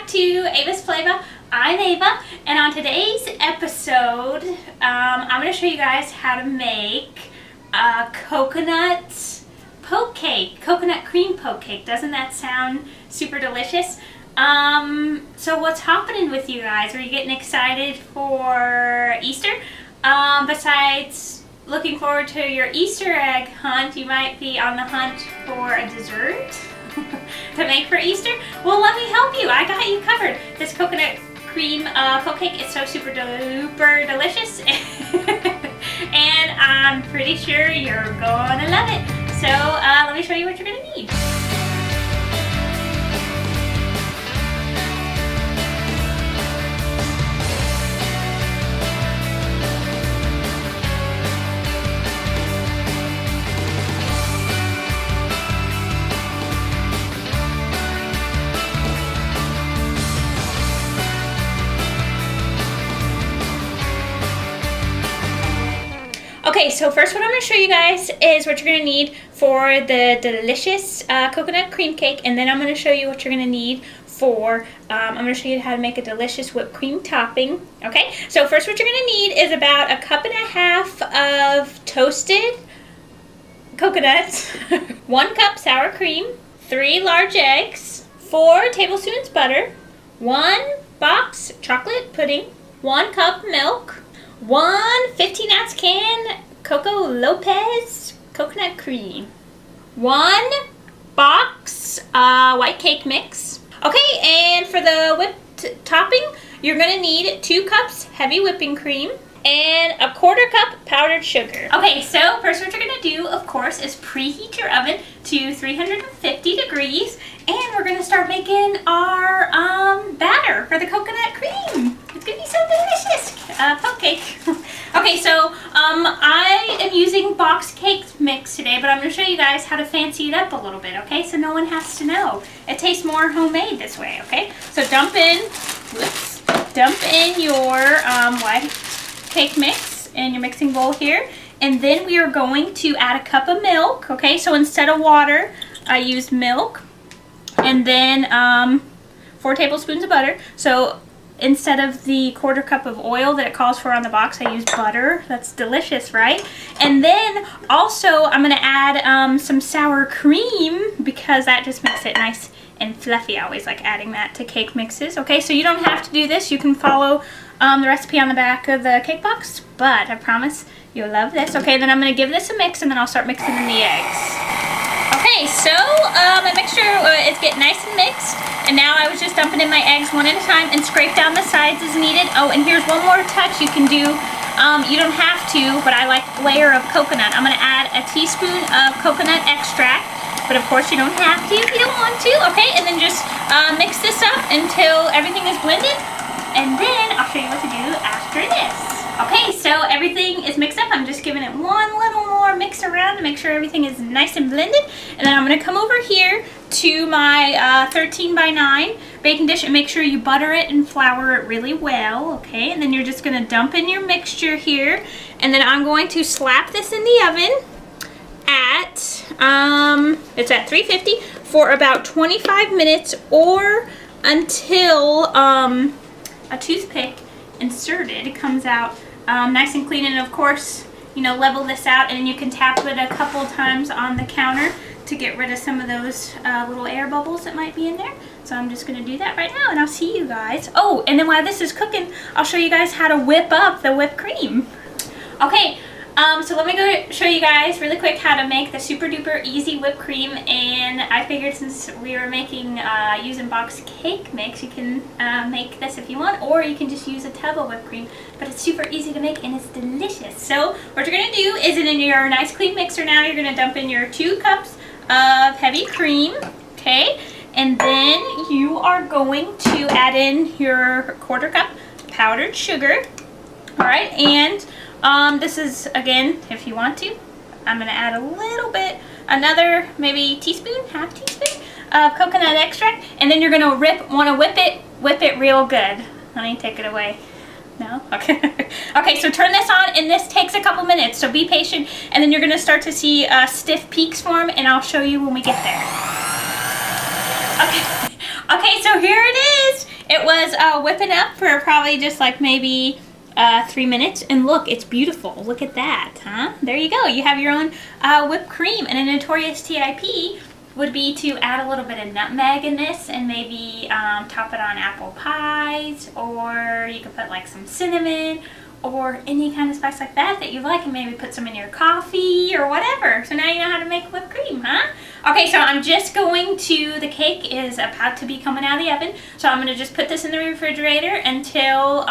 back to Ava'S Flava. I'm Ava, and on today's episode, I'm going to show you guys how to make a coconut poke cake, coconut cream poke cake. Doesn't that sound super delicious? So what's happening with you guys? Are you getting excited for Easter? Besides looking forward to your Easter egg hunt, you might be on the hunt for a dessert to make for Easter. Well, let me help you. I got you covered. This coconut cream poke cake is so super duper delicious and I'm pretty sure you're gonna love it. So let me show you what you're gonna need. Okay, so first what I'm going to show you guys is what you're going to need for the delicious coconut cream cake, and then I'm going to show you what you're going to need for, I'm going to show you how to make a delicious whipped cream topping. Okay, so first what you're going to need is about 1.5 cups of toasted coconuts, 1 cup sour cream, 3 large eggs, 4 tablespoons butter, 1 box chocolate pudding, 1 cup milk, 1 15-ounce can Coco Lopez coconut cream, 1 box white cake mix. Okay, and for the whipped topping, you're going to need 2 cups heavy whipping cream and 1/4 cup powdered sugar. Okay, so first what you're going to do, of course, is preheat your oven to 350 degrees, and we're going to start making our batter for the coconut cream. It's going to be so delicious. Poke cake. Okay, so I am using box cake mix today, but I'm going to show you guys how to fancy it up a little bit, okay? So no one has to know. It tastes more homemade this way, okay? So dump in your white cake mix in your mixing bowl here, and then we are going to add 1 cup of milk, okay? So instead of water, I used milk, and then 4 tablespoons of butter. So instead of the 1/4 cup of oil that it calls for on the box, I use butter. That's delicious, right? And then also I'm going to add some sour cream because that just makes it nice and fluffy. I always like adding that to cake mixes. Okay, so you don't have to do this. You can follow the recipe on the back of the cake box, but I promise you'll love this. Okay, then I'm going to give this a mix, and then I'll start mixing in the eggs. Okay, so my mixture is getting nice and mixed, and now I was just dumping in my eggs one at a time and scrape down the sides as needed. Oh, and here's one more touch you can do. You don't have to, but I like layer of coconut. I'm going to add a teaspoon of coconut extract, but of course you don't have to if you don't want to. Okay, and then just mix this up until everything is blended, and then I'll show you what to do after this. Okay, so everything is mixed up. I'm just giving it one little more mix around to make sure everything is nice and blended. And then I'm going to come over here to my 13 by 9 baking dish and make sure you butter it and flour it really well. Okay, and then you're just going to dump in your mixture here. And then I'm going to slap this in the oven at, it's at 350 for about 25 minutes or until a toothpick inserted comes out nice and clean. And of course, you know, level this out, and you can tap it a couple times on the counter to get rid of some of those little air bubbles that might be in there. So I'm just going to do that right now, and I'll see you guys. Oh, and then while this is cooking, I'll show you guys how to whip up the whipped cream. Okay, so let me go show you guys really quick how to make the super duper easy whipped cream. And I figured since we were making using box cake mix, you can make this if you want, or you can just use a tub of whipped cream. But it's super easy to make and it's delicious. So what you're going to do is in your nice clean mixer now, you're going to dump in your 2 cups of heavy cream, okay? And then you are going to add in your 1/4 cup powdered sugar, all right? And this is, again, if you want to, I'm going to add a little bit, another maybe teaspoon, half teaspoon of coconut extract, and then you're going to whip it real good. Let me take it away. No? Okay. Okay, so turn this on, and this takes a couple minutes, so be patient, and then you're going to start to see stiff peaks form, and I'll show you when we get there. Okay. Okay, so here it is. it was whipping up for probably just like maybe 3 minutes, and look, it's beautiful. Look at that, huh? There you go. You have your own whipped cream, and a notorious TIP would be to add a little bit of nutmeg in this and maybe top it on apple pies, or you could put like some cinnamon or any kind of spice like that you like, and maybe put some in your coffee or whatever. So now you know how to make whipped cream, huh? Okay, so I'm just going to, the cake is about to be coming out of the oven, so I'm going to just put this in the refrigerator until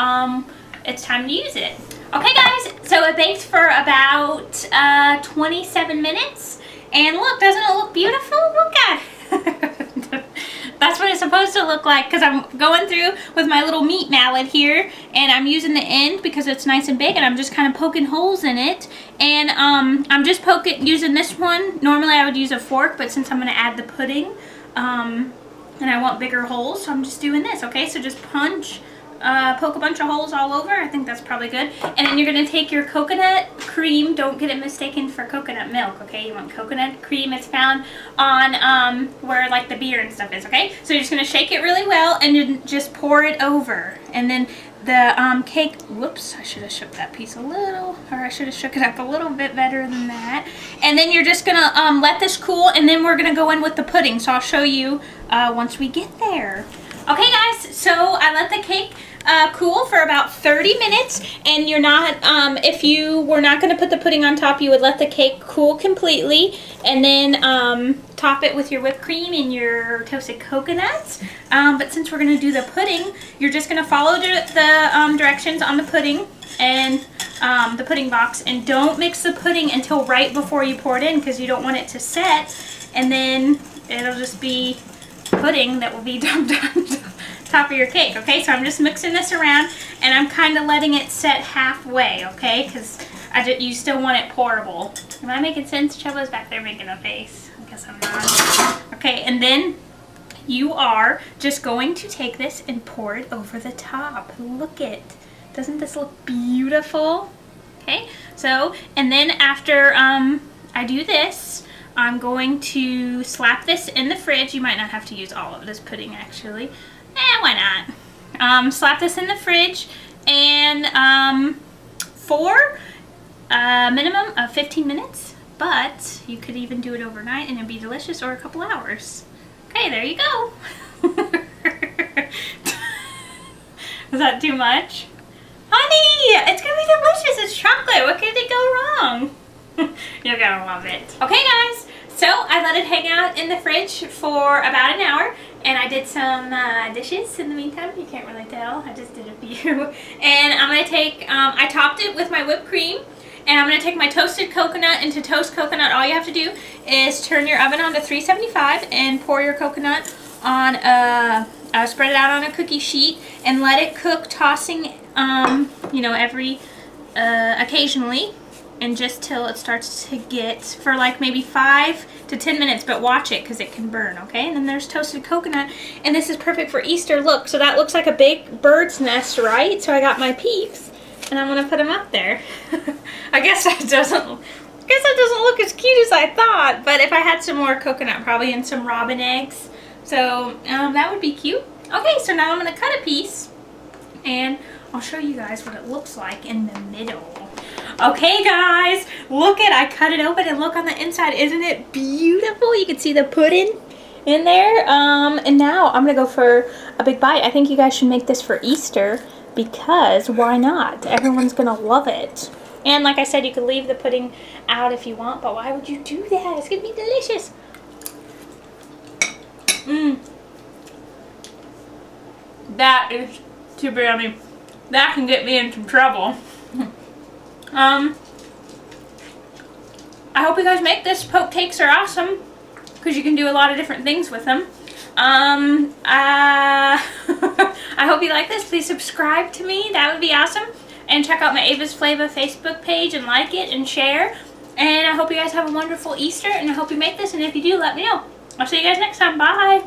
it's time to use it. Okay guys, so it baked for about 27 minutes, and look, doesn't it look beautiful? Look at it. That's what it's supposed to look like, because I'm going through with my little meat mallet here, and I'm using the end because it's nice and big, and I'm just kind of poking holes in it. And I'm just using this one. Normally I would use a fork, but since I'm going to add the pudding, and I want bigger holes, so I'm just doing this. Okay, so just poke a bunch of holes all over. I think that's probably good. And then you're going to take your coconut cream. Don't get it mistaken for coconut milk, okay? You want coconut cream. It's found on where like the beer and stuff is, okay? So you're just going to shake it really well and then just pour it over. And then the cake, whoops, I should have shook that piece a little, or I should have shook it up a little bit better than that. And then you're just going to let this cool, and then we're going to go in with the pudding. So I'll show you once we get there. Okay guys, so I let the cake cool for about 30 minutes, and you're not, if you were not going to put the pudding on top, you would let the cake cool completely, and then top it with your whipped cream and your toasted coconuts. But since we're going to do the pudding, you're just going to follow the directions on the pudding and the pudding box, and don't mix the pudding until right before you pour it in, because you don't want it to set, and then it'll just be pudding that will be dumped on top of your cake. Okay, so I'm just mixing this around, and I'm kind of letting it set halfway, okay, because you still want it pourable. Am I making sense? Chubba's back there making a face. I guess I'm not. Okay, and then you are just going to take this and pour it over the top. Look it. Doesn't this look beautiful? Okay, so, and then after I do this, I'm going to slap this in the fridge. You might not have to use all of this pudding, actually. Why not? Slap this in the fridge, and for a minimum of 15 minutes, but you could even do it overnight and it'd be delicious, or a couple hours. Okay, there you go. Is that too much? Honey, it's gonna be delicious. It's chocolate. What could it go wrong? You're gonna love it. Okay guys, so I let it hang out in the fridge for about an hour, and I did some dishes in the meantime. You can't really tell, I just did a few. And I'm gonna take, I topped it with my whipped cream, and I'm gonna take my toasted coconut. And to toast coconut, all you have to do is turn your oven on to 375 and pour your coconut on spread it out on a cookie sheet and let it cook, tossing, you know, every occasionally, and just till it starts to get, for like maybe 5 to 10 minutes, but watch it because it can burn, okay? And then there's toasted coconut, and this is perfect for Easter. Look, so that looks like a big bird's nest, right? So I got my peeps, and I'm gonna put them up there. I guess that doesn't look as cute as I thought, but if I had some more coconut, probably, and some robin eggs, so that would be cute. Okay, so now I'm gonna cut a piece, and I'll show you guys what it looks like in the middle. Okay guys, look at, I cut it open, and look on the inside. Isn't it beautiful? You can see the pudding in there. And now I'm gonna go for a big bite. I think you guys should make this for Easter, because why not? Everyone's gonna love it. And like I said, you could leave the pudding out if you want, but why would you do that? It's gonna be delicious. That is too yummy. That can get me in some trouble. I hope you guys make this. Poke cakes are awesome because you can do a lot of different things with them. I hope you like this. Please subscribe to me. That would be awesome. And check out my Ava'S Flava Facebook page and like it and share. And I hope you guys have a wonderful Easter, and I hope you make this. And if you do, let me know. I'll see you guys next time. Bye.